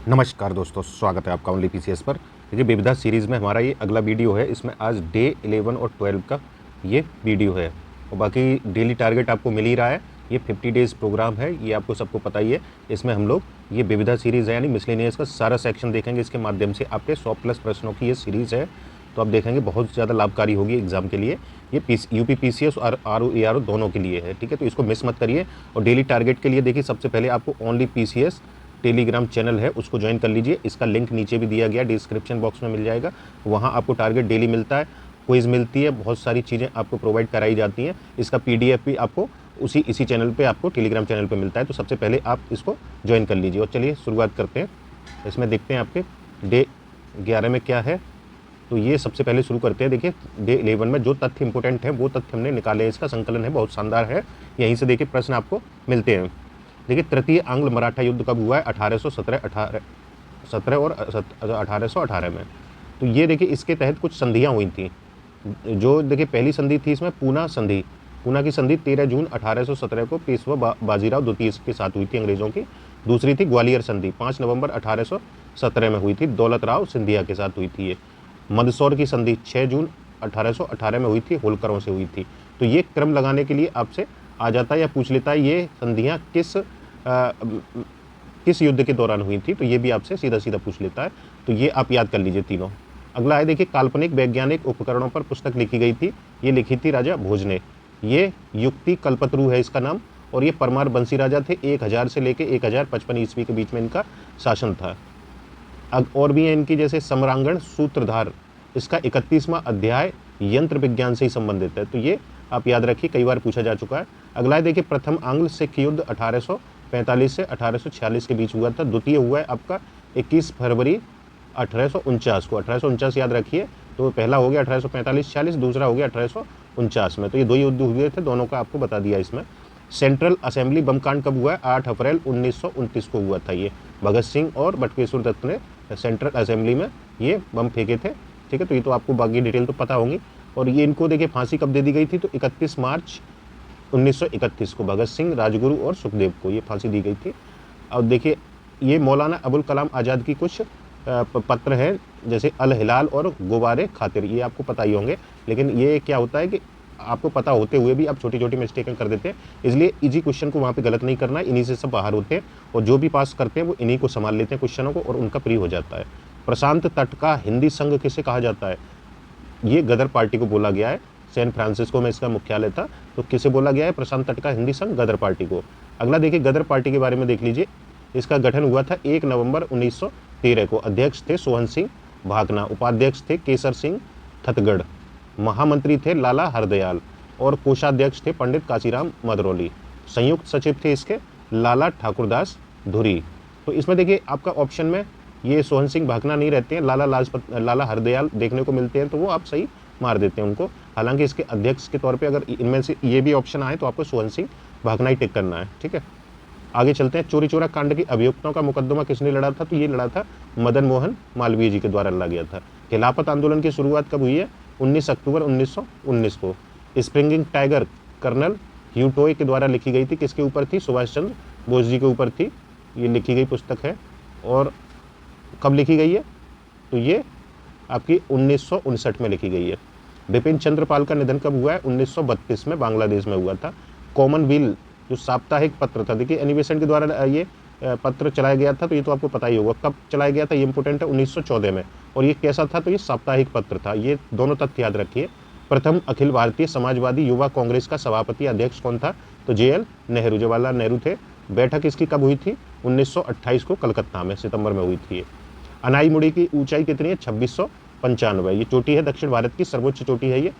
नमस्कार दोस्तों, स्वागत है आपका ओनली पीसीएस पर। देखिए, विविधा सीरीज़ में हमारा ये अगला वीडियो है। इसमें आज डे 11 और 12 का ये वीडियो है और बाकी डेली टारगेट आपको मिल ही रहा है। ये 50 डेज़ प्रोग्राम है, ये आपको सबको पता ही है। इसमें हम लोग ये विविधा सीरीज़ है यानी मिसलेनियस का सारा सेक्शन देखेंगे। इसके माध्यम से आपके 100+ प्रश्नों की ये सीरीज़ है, तो आप देखेंगे बहुत ज़्यादा लाभकारी होगी एग्जाम के लिए। ये यूपी पीसीएस और आरओ दोनों के लिए है, ठीक है। तो इसको मिस मत करिए। और डेली टारगेट के लिए देखिए, सबसे पहले आपको ओनली पीसीएस टेलीग्राम चैनल है, उसको ज्वाइन कर लीजिए। इसका लिंक नीचे भी दिया गया, डिस्क्रिप्शन बॉक्स में मिल जाएगा। वहाँ आपको टारगेट डेली मिलता है, क्विज़ मिलती है, बहुत सारी चीज़ें आपको प्रोवाइड कराई जाती हैं। इसका पीडीएफ भी आपको इसी चैनल पे, आपको टेलीग्राम चैनल पे मिलता है। तो सबसे पहले आप इसको ज्वाइन कर लीजिए। और चलिए शुरुआत करते हैं। इसमें देखते हैं आपके डे 11 में क्या है। तो ये सबसे पहले शुरू करते हैं। देखिए, डे 11 में जो तथ्य इंपॉर्टेंट है वो तथ्य हमने निकाले हैं। इसका संकलन है, बहुत शानदार है। यहीं से देखिए प्रश्न आपको मिलते हैं। देखिए, तृतीय आंग्ल मराठा युद्ध कब हुआ है? 1817 और 1818 में। तो ये देखिए, इसके तहत कुछ संधियाँ हुई थी। जो देखिए पहली संधि थी इसमें पूना संधि। पूना की संधि 13 जून 1817 को पेशवा बाजीराव द्वितीय के साथ हुई थी अंग्रेज़ों की। दूसरी थी ग्वालियर संधि, 5 नवंबर 1817 में हुई थी, दौलत राव सिंधिया के साथ हुई थी ये। मंदसौर की संधि 6 जून 1818 में हुई थी, होलकरों से हुई थी। तो ये क्रम लगाने के लिए आपसे आ जाता है या पूछ लेता है ये संधियाँ किस युद्ध के दौरान हुई थी, तो ये भी आपसे सीधा सीधा पूछ लेता है। तो ये आप याद कर लीजिए तीनों। अगला है, देखिए, काल्पनिक वैज्ञानिक उपकरणों पर पुस्तक लिखी गई थी। ये लिखी थी राजा भोज ने। ये युक्ति कल्पतरु है इसका नाम। और ये परमार बंसी राजा थे। 1000 से लेके 1055 ईस्वी के बीच में इनका शासन था। और भी है इनकी, जैसे सम्रांगण सूत्रधार, इसका 31वां अध्याय यंत्र विज्ञान से ही संबंधित है। तो ये आप याद रखिए, कई बार पूछा जा चुका है। अगला है, देखिए, प्रथम आंग्ल सिख युद्ध 1845 से 1846 के बीच हुआ था। द्वितीय हुआ है आपका 21 फरवरी 1849 को। 1849 याद रखिए। तो पहला हो गया 1845-46, दूसरा हो गया 1849 में। तो ये दो युद्ध हुए थे, दोनों का आपको बता दिया इसमें। सेंट्रल असेंबली बम कांड कब हुआ है? 8 अप्रैल 1929 को हुआ था ये। भगत सिंह और बटुकेश्वर दत्त ने सेंट्रल असेंबली में ये बम फेंके थे, ठीक है। तो ये तो आपको बाकी डिटेल तो पता होंगी। और ये इनको देखिए फांसी कब दे दी गई थी? तो 31 मार्च 1931 को भगत सिंह, राजगुरु और सुखदेव को ये फांसी दी गई थी। और देखिए, ये मौलाना अबुल कलाम आज़ाद की कुछ पत्र हैं, जैसे अल हिलाल और गुबारे खातिर, ये आपको पता ही होंगे। लेकिन ये क्या होता है कि आपको पता होते हुए भी आप छोटी छोटी मिस्टेकें कर देते हैं, इसलिए इजी क्वेश्चन को वहाँ पे गलत नहीं करना है। इन्हीं से सब बाहर होते हैं और जो भी पास करते हैं वो इन्हीं को संभाल लेते हैं क्वेश्चनों को, और उनका प्री हो जाता है। प्रशांत तट का हिंदी संघ किसे कहा जाता है? ये गदर पार्टी को बोला गया है। सैन फ्रांसिस्को में इसका मुख्यालय था। तो किसे बोला गया है प्रशांत तट का हिंदी संघ? गदर पार्टी को। अगला देखिए, गदर पार्टी के बारे में देख लीजिए। इसका गठन हुआ था 1 नवंबर 1913 को। अध्यक्ष थे सोहन सिंह भाकना, उपाध्यक्ष थे केसर सिंह थतगढ़, महामंत्री थे लाला हरदयाल और कोषाध्यक्ष थे पंडित काशीराम मदरौली। संयुक्त सचिव थे इसके लाला ठाकुरदास धुरी। तो इसमें देखिए आपका ऑप्शन में ये सोहन सिंह भाकना नहीं रहते हैं, लाला हरदयाल देखने को मिलते हैं, तो वो आप सही मार देते हैं उनको। हालांकि इसके अध्यक्ष के तौर पे अगर इनमें से ये भी ऑप्शन आए तो आपको सोहन सिंह भाकना ही टिक करना है, ठीक है। आगे चलते हैं। चोरी चोरा कांड की अभियुक्तों का मुकदमा किसने लड़ा था? तो ये लड़ा था मदन मोहन मालवीय जी के द्वारा लड़ा गया था। खिलाफत आंदोलन की शुरुआत कब हुई है? 19 अक्टूबर 1919 को। स्प्रिंगिंग टाइगर कर्नल ह्यू टोय के द्वारा लिखी गई थी। किसके ऊपर थी? सुभाष चंद्र बोस जी के ऊपर थी। ये लिखी गई पुस्तक है। और कब लिखी गई है? तो ये आपकी 1959 में लिखी गई है। बिपिन चंद्र पाल का निधन कब हुआ है? 1932 में बांग्लादेश में हुआ था। कॉमनवेल्थ जो साप्ताहिक पत्र था, देखिए एनी बेसेंट के द्वारा ये पत्र चलाया गया था। तो ये तो आपको पता ही होगा कब चलाया गया था, ये इंपोर्टेंट है, 1914 में। और ये कैसा था? तो ये साप्ताहिक पत्र था। ये दोनों तथ्य याद रखिए। प्रथम अखिल भारतीय समाजवादी युवा कांग्रेस का सभापति अध्यक्ष कौन था? तो JL नेहरू, जवाहरलाल नेहरू थे। बैठक इसकी कब हुई थी? 1928 को कलकत्ता में, सितंबर में हुई थी ये। अनाईमुड़ी की ऊंचाई कितनी है? 2695। ये चोटी है, दक्षिण भारत की सर्वोच्च चोटी है ये।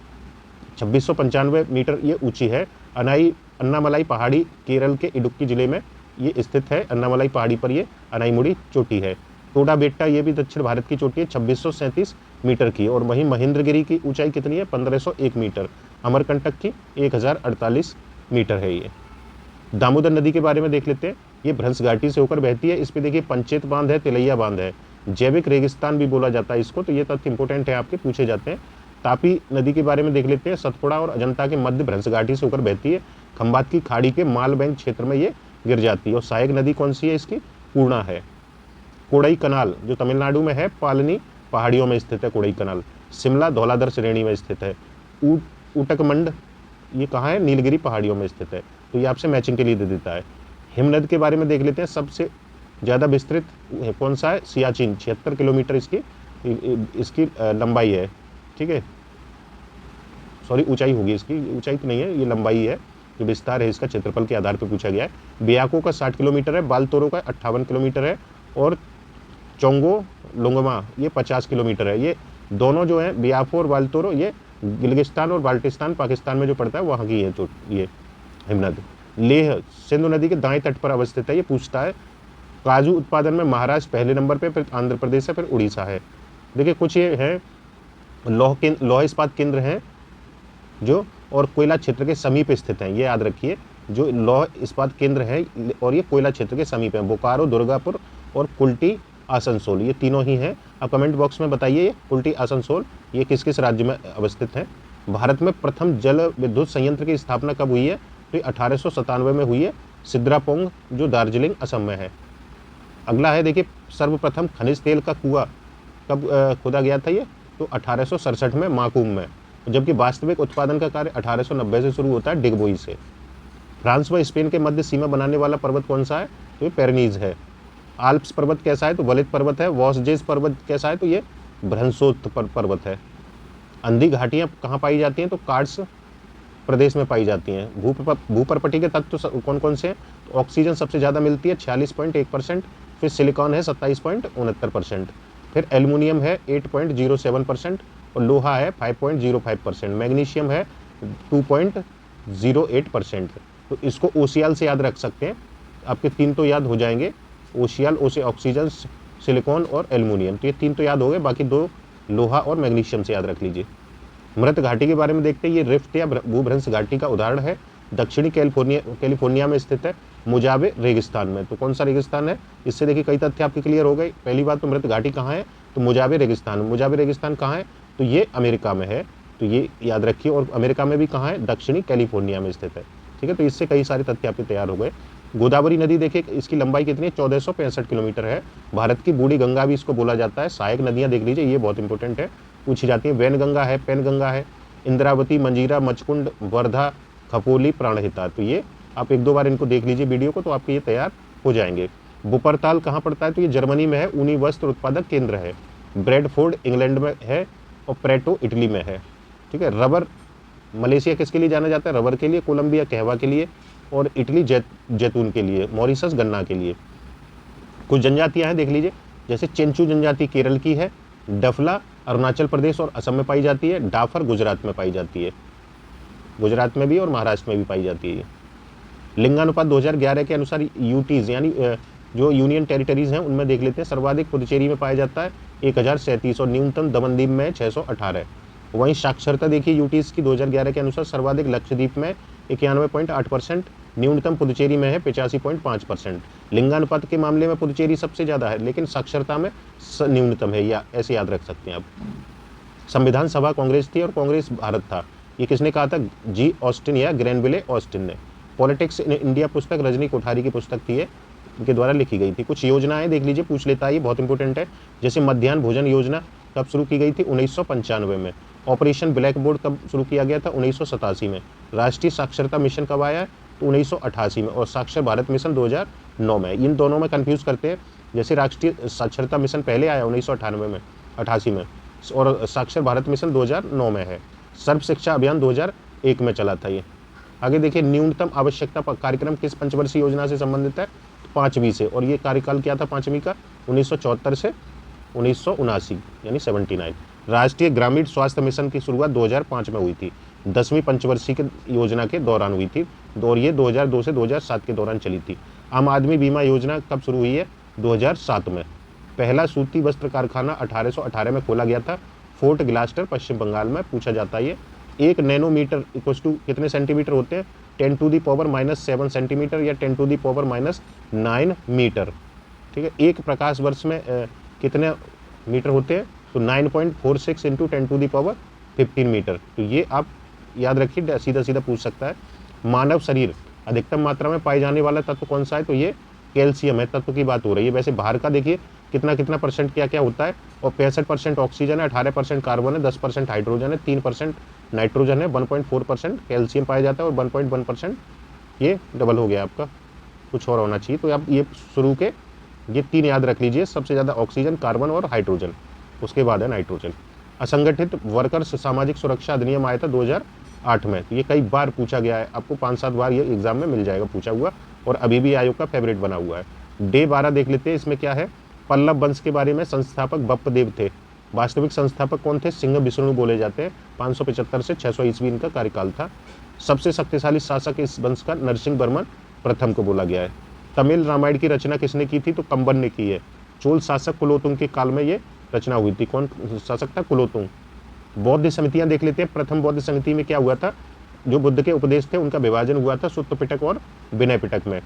2695 मीटर ये ऊंची है। अन्नामलाई पहाड़ी केरल के इडुक्की जिले में ये स्थित है। अन्नामलाई पहाड़ी पर ये अनाईमुड़ी चोटी है। टोडा बेट्टा ये भी दक्षिण भारत की चोटी है, 2637 मीटर की। और वहीं महेंद्रगिरी की ऊंचाई कितनी है? 1501 मीटर। अमरकंटक की 1048 मीटर है ये। दामोदर नदी के बारे में देख लेते हैं। ये भ्रंश घाटी से होकर बहती है। इस पे देखिए पंचेत बांध है, तिलैया बांध है, जैविक रेगिस्तान भी बोला जाता है इसको। तो ये तथ्य इंपॉर्टेंट है, आपके पूछे जाते हैं। तापी नदी के बारे में देख लेते हैं। सतपुड़ा और अजंता के मध्य भ्रंश घाटी से होकर बहती है। खंबात की खाड़ी के मालबैंक क्षेत्र में ये गिर जाती है। और सहायक नदी कौन सी है इसकी? पूर्णा है। कोडई कनाल जो तमिलनाडु में है, पालनी पहाड़ियों में स्थित है कोडई कनाल। शिमला धौलाधर श्रेणी में स्थित है। ऊटकमंड ये कहाँ है, नीलगिरी पहाड़ियों में स्थित है। तो ये आपसे मैचिंग के लिए दे देता है। हिमनद के बारे में देख लेते हैं, सबसे ज़्यादा विस्तृत कौन सा है, सियाचिन, 76 किलोमीटर इसकी लंबाई है, ठीक है, सॉरी ऊंचाई होगी इसकी, ऊंचाई तो नहीं है, ये लंबाई है, जो विस्तार है इसका क्षेत्रफल के आधार पर पूछा गया है। बियाको का 60 किलोमीटर है, बालतोरो का 58 किलोमीटर है, और चोंगो लोंगमा ये 50 किलोमीटर है। ये दोनों जो है बियाको और बालतोरो, ये गिलगिस्तान और बाल्टिस्तान पाकिस्तान में जो पड़ता है वहाँ की है जो ये हिमनद। लेह सिंधु नदी के दाएं तट पर अवस्थित है। ये पूछता है काजू उत्पादन में महाराष्ट्र पहले नंबर पे, फिर आंध्र प्रदेश है, फिर उड़ीसा है। देखिए कुछ ये है लौह इस्पात केंद्र हैं जो, और कोयला क्षेत्र के समीप स्थित हैं, ये याद रखिए। जो लौह इस्पात केंद्र है और ये कोयला क्षेत्र के समीप है, बोकारो, दुर्गापुर और कुल्टी आसनसोल, ये तीनों ही हैं। आप कमेंट बॉक्स में बताइए ये कुल्टी आसनसोल ये किस किस राज्य में अवस्थित है। भारत में प्रथम जल विद्युत संयंत्र की स्थापना कब हुई है, तो ये 1897 में हुई है, सिद्रापोंग जो दार्जिलिंग असम में है। अगला है देखिए, सर्वप्रथम खनिज तेल का कुआं कब खोदा गया था, ये तो 1867 में माकूम में, जबकि वास्तविक उत्पादन का कार्य 1890 से शुरू होता है डिगबोई से। फ्रांस व स्पेन के मध्य सीमा बनाने वाला पर्वत कौन सा है, तो ये पेरनीज है। आल्प्स पर्वत कैसा है, तो वलित पर्वत है। वॉसजेस पर्वत कैसा है, तो ये भ्रंसोत्थ पर्वत है। अंधी घाटियाँ कहाँ पाई जाती हैं, तो कार्ड्स प्रदेश में पाई जाती हैं। भूपर्पटी के तत्व कौन कौन से हैं, तो ऑक्सीजन सबसे ज़्यादा मिलती है 46.1%, फिर सिलिकॉन है 27.69%, फिर एल्युमिनियम है 8.07% और लोहा है 5.05%, मैग्नीशियम है 2.08%। तो इसको ओसियाल से याद रख सकते हैं, आपके तीन तो याद हो जाएंगे, ओशियाल, ओसे ऑक्सीजन, सिलिकॉन और एल्युमिनियम, तो ये तीन तो याद हो गए, बाकी दो लोहा और मैग्नीशियम से याद रख लीजिए। मृत घाटी के बारे में देखते हैं, ये रिफ्ट या भूभ्रंश घाटी का उदाहरण है, दक्षिणी कैलिफोर्निया में स्थित है, मुजावे रेगिस्तान में। तो कौन सा रेगिस्तान है, इससे देखिए कई तथ्य आपके क्लियर हो गए। पहली बात तो मृत घाटी कहाँ है, तो मुजावे रेगिस्तान कहाँ है, तो ये अमेरिका में है, तो ये याद रखिए। और अमेरिका में भी कहाँ है, दक्षिणी कैलिफोर्निया में स्थित है, ठीक है। तो इससे कई सारे तथ्य आपके तैयार हो गए। गोदावरी नदी देखिए, इसकी लंबाई कितनी है, 1465 किलोमीटर है। भारत की बूढ़ी गंगा भी इसको बोला जाता है। सहायक नदियाँ देख लीजिए, ये बहुत इंपॉर्टेंट है, पूछी जाती है। वैन गंगा है, पेन गंगा है, इंद्रावती, मंजीरा, मचकुंड, वर्धा, खपोली, प्राणहिता। तो ये आप एक दो बार इनको देख लीजिए वीडियो को, तो आपके ये तैयार हो जाएंगे। वुपरताल कहाँ पड़ता है, तो ये जर्मनी में है, ऊनी वस्त्र उत्पादक केंद्र है। ब्रेडफोर्ड इंग्लैंड में है और प्रेटो इटली में है, ठीक है। रबर मलेशिया किसके लिए जाना जाता है, रबर के लिए, कोलंबिया कहवा के लिए, और इटली जैतून के लिए, मॉरिशस गन्ना के लिए। कुछ जनजातियां हैं देख लीजिए, जैसे चेंचू जनजाति केरल की है, डफला अरुणाचल प्रदेश और असम में पाई जाती है, डाफर गुजरात में पाई जाती है, गुजरात में भी और महाराष्ट्र में भी पाई जाती है। लिंगानुपात 2011 के अनुसार यूटीज यानी जो यूनियन टेरिटरीज हैं उनमें देख लेते हैं। सर्वाधिक पुदुचेरी में पाया जाता है 1037 और न्यूनतम दमनदीप में 618। वहीं साक्षरता देखिए यूटीज की 2011 के अनुसार सर्वाधिक लक्षद्वीप में 91.8%, न्यूनतम पुदुचेरी में है 85.5%। लिंगानुपात के मामले में पुदुचेरी सबसे ज़्यादा है, लेकिन साक्षरता में न्यूनतम है, या ऐसे याद रख सकते हैं आप। संविधान सभा कांग्रेस थी और कांग्रेस भारत था, ये किसने कहा था, जी ऑस्टिन या ग्रैनविले ऑस्टिन ने। पॉलिटिक्स इन इंडिया पुस्तक रजनी कोठारी की पुस्तक थी, ये इनके द्वारा लिखी गई थी। कुछ योजनाएं देख लीजिए, पूछ लेता है, ये बहुत इंपॉर्टेंट है। जैसे मध्याह्न भोजन योजना कब शुरू की गई थी, 1995 में। ऑपरेशन ब्लैक बोर्ड कब शुरू किया गया था, 1987 में। राष्ट्रीय साक्षरता मिशन कब आया, तो 1988 में। और साक्षर भारत मिशन 2009 में। इन दोनों में कंफ्यूज करते हैं, जैसे राष्ट्रीय साक्षरता मिशन पहले आया 1998 में, 88 में, और साक्षर भारत मिशन 2009 में है। सर्व शिक्षा अभियान 2001 में चला था ये। आगे देखिए, न्यूनतम आवश्यकता कार्यक्रम किस पंचवर्षीय योजना से संबंधित है, 5वीं से। और ये कार्यकाल क्या था 5वीं का, 1974 से 1979 यानी 79। राष्ट्रीय ग्रामीण स्वास्थ्य मिशन की शुरुआत 2005 में हुई थी, 10वीं पंचवर्षीय के योजना के दौरान हुई थी, और ये 2002 से 2007 के दौरान चली थी। आम आदमी बीमा योजना कब शुरू हुई है, 2007 में। पहला सूती वस्त्र कारखाना 1818 में खोला गया था, फोर्ट ग्लास्टर पश्चिम बंगाल में। पूछा जाता है ये। 1 नैनोमीटर इक्वल्स टू कितने सेंटीमीटर होते हैं, 10⁻⁻7 सेंटीमीटर या 10⁻⁹ मीटर, ठीक है। एक प्रकाश वर्ष में कितने मीटर होते हैं, तो 9.46 × 10⁻15 मीटर। तो ये आप याद रखिए, सीधा सीधा पूछ सकता है। मानव शरीर अधिकतम मात्रा में पाए जाने वाला तत्व कौन सा है, तो ये कैल्शियम है, तत्व की बात हो रही है। वैसे बाहर का देखिए कितना कितना परसेंट क्या क्या होता है, और 65% ऑक्सीजन है, 18% कार्बन है, 10% हाइड्रोजन है, 3% नाइट्रोजन है, 1.4% कैल्शियम पाया जाता है और 1.1% ये डबल हो गया आपका, कुछ और होना चाहिए। तो आप ये शुरू के ये 3 याद रख लीजिए, सबसे ज़्यादा ऑक्सीजन, कार्बन और हाइड्रोजन, उसके बाद है नाइट्रोजन। असंगठित वर्कर्स सामाजिक सुरक्षा अधिनियम आया था 2008 में। तो ये कई बार पूछा गया है, आपको 5-7 बार ये एग्जाम में मिल जाएगा पूछा हुआ, और अभी भी आयोग का फेवरेट बना हुआ है। डे 12 देख लेते हैं, इसमें क्या है, पल्लव वंश के बारे में। संस्थापक बप्पदेव थे। वास्तविक संस्थापक कौन थे, सिंह विष्णु बोले जाते हैं। 575 से 600 ईस्वी इनका कार्यकाल था। सबसे शक्तिशाली शासक इस वंश का नरसिंह वर्मन प्रथम को बोला गया है। तमिल रामायण की रचना किसने की थी, तो कंबन ने की है। चोल शासक कुलोतुंग के काल में ये रचना हुई थी। कौन शासक था, कुलोतुंग। बौद्ध समितियां देख लेते हैं। प्रथम बौद्ध समिति में क्या हुआ था, जो बुद्ध के उपदेश थे उनका विभाजन हुआ था सुत्त पिटक और विनय पिटक में।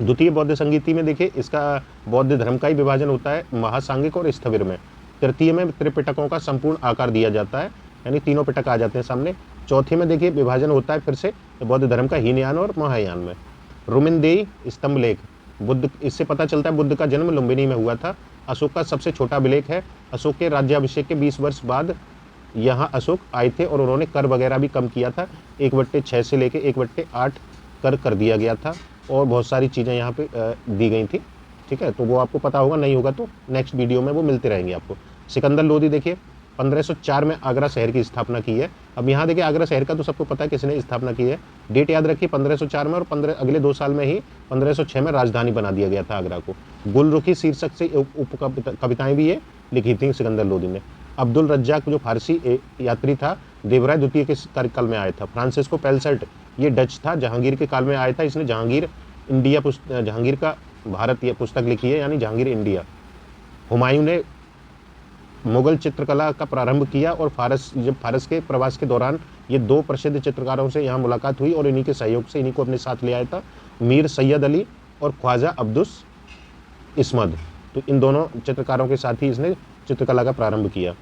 द्वितीय बौद्ध संगीति में देखिए, इसका बौद्ध धर्म का ही विभाजन होता है महासांगिक और स्थविर में। तृतीय में त्रिपिटकों का संपूर्ण आकार दिया जाता है, यानी तीनों पिटक आ जाते हैं सामने। चौथे में देखिए विभाजन होता है फिर से बौद्ध धर्म का हीनयान और महायान में। रुमिनदेई स्तंभ लेख, बुद्ध, इससे पता चलता है बुद्ध का जन्म लुम्बिनी में हुआ था। अशोक का सबसे छोटा अभिलेख है। अशोक के राज्याभिषेक के 20 वर्ष बाद यहाँ अशोक आए थे और उन्होंने कर वगैरह भी कम किया था। 1/6 से लेके 1/8 कर दिया गया था, और बहुत सारी चीज़ें यहाँ पे दी गई थी। ठीक है, तो वो आपको पता होगा, नहीं होगा तो नेक्स्ट वीडियो में वो मिलते रहेंगे आपको। सिकंदर लोदी देखिए 1504 में आगरा शहर की स्थापना की है। अब यहाँ देखिए आगरा शहर का तो सबको पता है किसने स्थापना की है। डेट याद रखिए 1504 में, और अगले 2 साल में ही 1506 में राजधानी बना दिया गया था आगरा को। गुलरुखी शीर्षक से उप कविताएं भी ये लिखी थी सिकंदर लोदी ने। अब्दुल रज्जाक जो फारसी यात्री था, देवराय द्वितीय के कार्यकाल में आया था। फ्रांसिस्को पेलसर्ट ये डच था, जहांगीर के काल में आया था। इसने जहांगीर का भारत ये पुस्तक लिखी है, यानी जहांगीर इंडिया। हुमायूं ने मुगल चित्रकला का प्रारंभ किया, और जब फारस के प्रवास के दौरान ये 2 प्रसिद्ध चित्रकारों से यहाँ मुलाकात हुई, और इन्हीं के सहयोग से इन्हीं को अपने साथ ले आया था, मीर सैयद अली और ख्वाजा अब्दुस इस्मद। तो इन दोनों चित्रकारों के साथ ही इसने चित्रकला का प्रारंभ किया।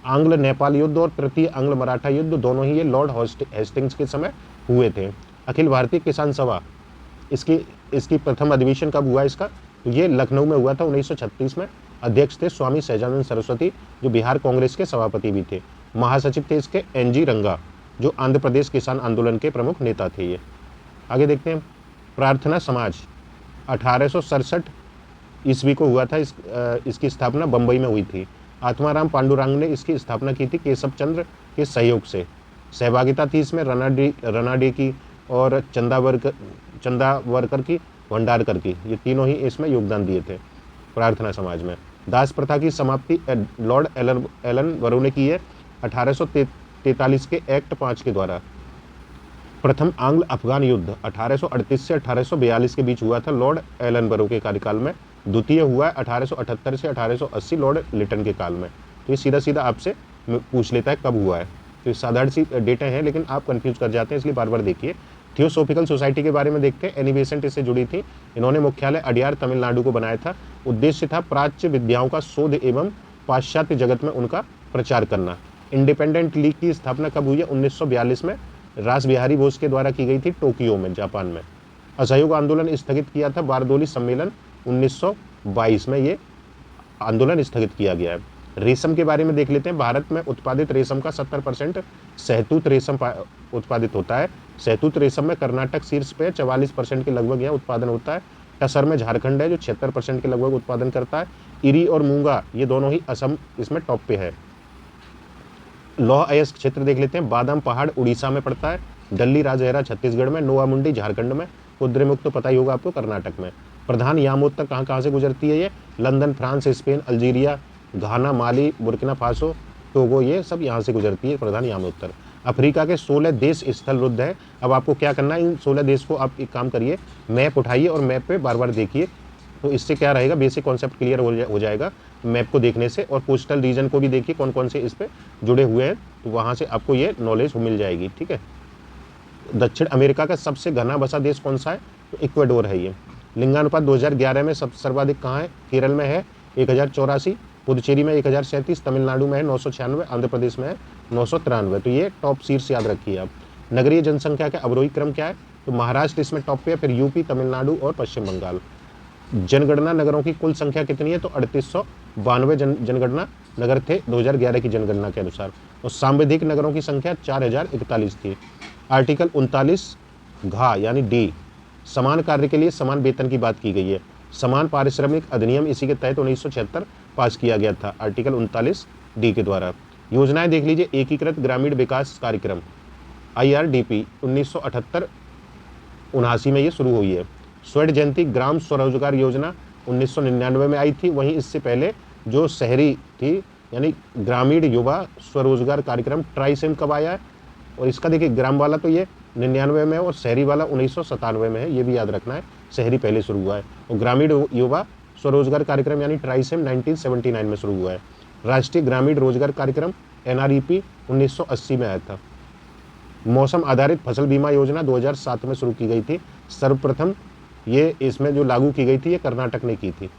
आंग्ल नेपाल युद्ध और तृतीय आंग्ल मराठा युद्ध दोनों ही ये लॉर्ड हेस्टिंग्स के समय हुए थे। अखिल भारतीय किसान सभा, इसकी प्रथम अधिवेशन कब हुआ इसका, तो ये लखनऊ में हुआ था 1936 में। अध्यक्ष थे स्वामी सहजानंद सरस्वती, जो बिहार कांग्रेस के सभापति भी थे। महासचिव थे इसके NG रंगा, जो आंध्र प्रदेश किसान आंदोलन के प्रमुख नेता थे ये। आगे देखते हैं। प्रार्थना समाज 1867 ईस्वी को हुआ था। इसकी स्थापना बम्बई में हुई थी। आत्माराम पांडुरंग ने इसकी स्थापना की थी केशव चंद्र के सहयोग से। सहभागिता थी इसमें रनाडे की और चंदावरकर की, भंडारकर की, ये तीनों ही इसमें योगदान दिए थे प्रार्थना समाज में। दास प्रथा की समाप्ति लॉर्ड एलन बरो ने की है 1843 के एक्ट 5 के द्वारा। प्रथम आंग्ल अफगान युद्ध 1838 से 1842 के बीच हुआ था लॉर्ड एलन बरो के कार्यकाल में। द्वितीय हुआ 1878 से 1880 लॉर्ड लिटन के काल में। तो ये सीधा सीधा आपसे पूछ लेता है कब हुआ है। तो साधारण सी डेटा हैं, लेकिन आप कंफ्यूज कर जाते हैं, इसलिए बार बार देखिए। थियोसॉफिकल सोसाइटी के बारे में देखते हैं। एनी बेसेंट इससे जुड़ी थी। इन्होंने मुख्यालय अडियार तमिलनाडु को बनाया था। उद्देश्य था प्राच्य विद्याओं का शोध एवं पाश्चात्य जगत में उनका प्रचार करना। इंडिपेंडेंट लीग की स्थापना कब हुई है, 1942 में रास बिहारी बोस के द्वारा की गई थी, टोक्यो में, जापान में। असहयोग आंदोलन स्थगित किया था बारदोली सम्मेलन 1922 में, ये आंदोलन स्थगित किया गया है। रेशम के बारे में देख लेते हैं। भारत में उत्पादित रेशम का 70% सहतूत रेशम उत्पादित होता है। सहतूत रेशम में कर्नाटक शीर्ष पे 44% के लगभग यहाँ उत्पादन होता है। टसर में झारखंड है जो 76% के लगभग उत्पादन करता है। इरी और मूंगा ये दोनों ही असम इसमें टॉप पे है। लौह अयस्क क्षेत्र देख लेते हैं। बादाम पहाड़ उड़ीसा में पड़ता है। डल्ली राजहरा छत्तीसगढ़ में। नोवामुंडी झारखंड में। कुद्रेमुख तो पता ही होगा आपको, कर्नाटक में। प्रधान यामोत्तर कहाँ से गुजरती है ये, लंदन, फ्रांस, स्पेन, अल्जीरिया, घाना, माली, बुर्किना फासो, टोगो, ये सब यहाँ से गुजरती है प्रधान यामोत्तर। अफ्रीका के 16 देश स्थल रुद्ध है। अब आपको क्या करना है, इन 16 देश को आप एक काम करिए, मैप उठाइए और मैप पे बार बार देखिए। तो इससे क्या रहेगा, बेसिक कॉन्सेप्ट क्लियर हो जाएगा मैप को देखने से। और कोस्टल रीजन को भी देखिए कौन कौन से इस पे जुड़े हुए हैं, तो वहाँ से आपको ये नॉलेज मिल जाएगी। ठीक है। दक्षिण अमेरिका का सबसे घना बसा देश कौन सा है, तो इक्वाडोर है ये। लिंगानुपात 2011 में सब सर्वाधिक कहाँ है, केरल में है 1084, पुदुचेरी में 1037, तमिलनाडु में है 996, आंध्र प्रदेश में है 993। तो ये टॉप शीर्ष याद रखिए आप। नगरीय जनसंख्या का अवरोही क्रम क्या है, तो महाराष्ट्र इसमें टॉप पे है, फिर यूपी, तमिलनाडु और पश्चिम बंगाल। जनगणना नगरों की कुल संख्या कितनी है? तो 3892 जनगणना नगर थे 2011 की जनगणना के अनुसार। और सांविधिक नगरों की संख्या 4041 थी। आर्टिकल 39 घ यानी डी, समान कार्य के लिए समान वेतन की बात की गई है। समान पारिश्रमिक अधिनियम इसी के तहत 1976 पास किया गया था, आर्टिकल 39 डी के द्वारा। योजनाएं देख लीजिए, एकीकृत ग्रामीण विकास कार्यक्रम IRDP 1978-79 में ये शुरू हुई है। स्वर्ण जयंती ग्राम स्वरोजगार योजना 1999 में आई थी। वहीं इससे पहले जो शहरी थी यानी ग्रामीण युवा स्वरोजगार कार्यक्रम ट्राइसेम कब आया है? और इसका देखिए ग्राम वाला तो ये 99 में है और शहरी वाला 1997 में है, ये भी याद रखना है। शहरी पहले शुरू हुआ है और ग्रामीण युवा स्वरोजगार कार्यक्रम यानी ट्राइसेम 1979 में शुरू हुआ है। राष्ट्रीय ग्रामीण रोजगार कार्यक्रम NREP 1980 में आया था। मौसम आधारित फसल बीमा योजना 2007 में शुरू की गई थी। सर्वप्रथम ये इसमें जो लागू की गई थी ये कर्नाटक ने की थी।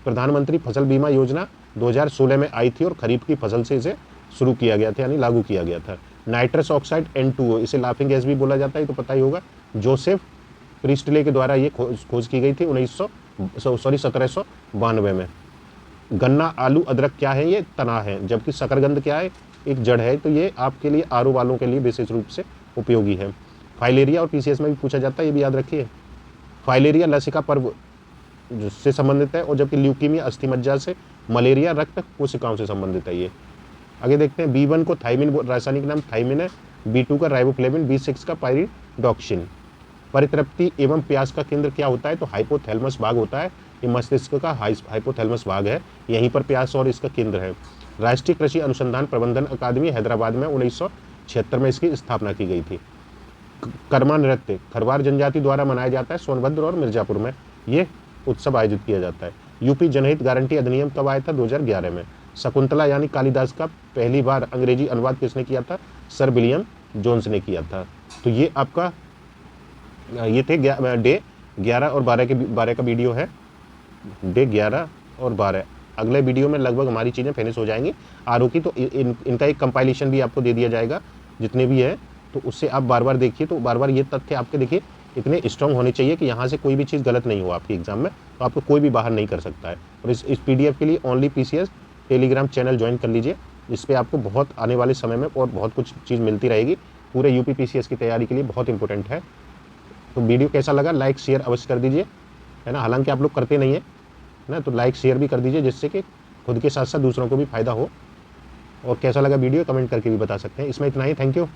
प्रधानमंत्री फसल बीमा योजना 2016 में आई थी और खरीफ की फसल से इसे शुरू किया गया था यानी लागू किया गया था। नाइट्रस ऑक्साइड N2O, इसे लाफिंग गैस भी बोला जाता है, तो पता ही होगा। जोसेफ प्रिस्टले के द्वारा ये खोज की गई थी 1792 में। गन्ना, आलू, अदरक क्या है? ये तना है, जबकि शकरकंद क्या है? एक जड़ है। तो ये आपके लिए आरओ वालों के लिए विशेष रूप से उपयोगी है। फाइलेरिया और PCS में भी पूछा जाता है, ये भी याद रखिए। फाइलेरिया लसिका पर्व से संबंधित है और जबकि ल्यूकीमिया अस्थि मज्जा से, मलेरिया रक्त कोशिकाओं से संबंधित है। ये आगे देखते हैं। B1 को थाइमिन, रासायनिक नाम थाइमिन है। B2 का राइबोफ्लेविन, B6 का पायरिडॉक्सिन। परितृप्ति एवं प्यास का केंद्र क्या होता है? तो हाइपोथैलेमस भाग होता है। ये मस्तिष्क का हाइपोथैलेमस भाग है, यहीं पर प्यास और इसका केंद्र है। राष्ट्रीय कृषि अनुसंधान प्रबंधन अकादमी हैदराबाद में 1976 में इसकी स्थापना की गई थी। कर्मा नृत्य खरवार जनजाति द्वारा मनाया जाता है, सोनभद्र और मिर्जापुर में ये उत्सव आयोजित किया जाता है। यूपी जनहित गारंटी अधिनियम कब आया था? 2011 में। शकुंतला यानी कालिदास का पहली बार अंग्रेजी अनुवाद किसने किया था? सर विलियम जोन्स ने किया था। तो ये आपका ये थे डे 11 और 12 का वीडियो है। डे 11 और 12। अगले वीडियो में लगभग हमारी चीज़ें फिनिश हो जाएंगी आरओ की। तो इनका एक कंपाइलेशन भी आपको दे दिया जाएगा जितने भी है, तो उससे आप बार बार देखिए। तो बार बार ये तथ्य आपके देखिए इतने स्ट्रांग होने चाहिए कि यहाँ से कोई भी चीज़ गलत नहीं हो आपके एग्जाम में, तो आपको कोई भी बाहर नहीं कर सकता है। और इस PDF के लिए only PCS Telegram channel join कर लीजिए, जिस पर आपको बहुत आने वाले समय में और बहुत कुछ चीज़ मिलती रहेगी। पूरे यूपी PCS की तैयारी के लिए बहुत इंपॉर्टेंट है। तो वीडियो कैसा लगा लाइक शेयर अवश्य कर दीजिए, है ना। हालांकि आप लोग करते नहीं है ना, तो लाइक शेयर भी कर दीजिए जिससे कि खुद के साथ साथ दूसरों को भी फायदा हो। और कैसा लगा वीडियो कमेंट करके भी बता सकते हैं। इसमें इतना ही, थैंक यू।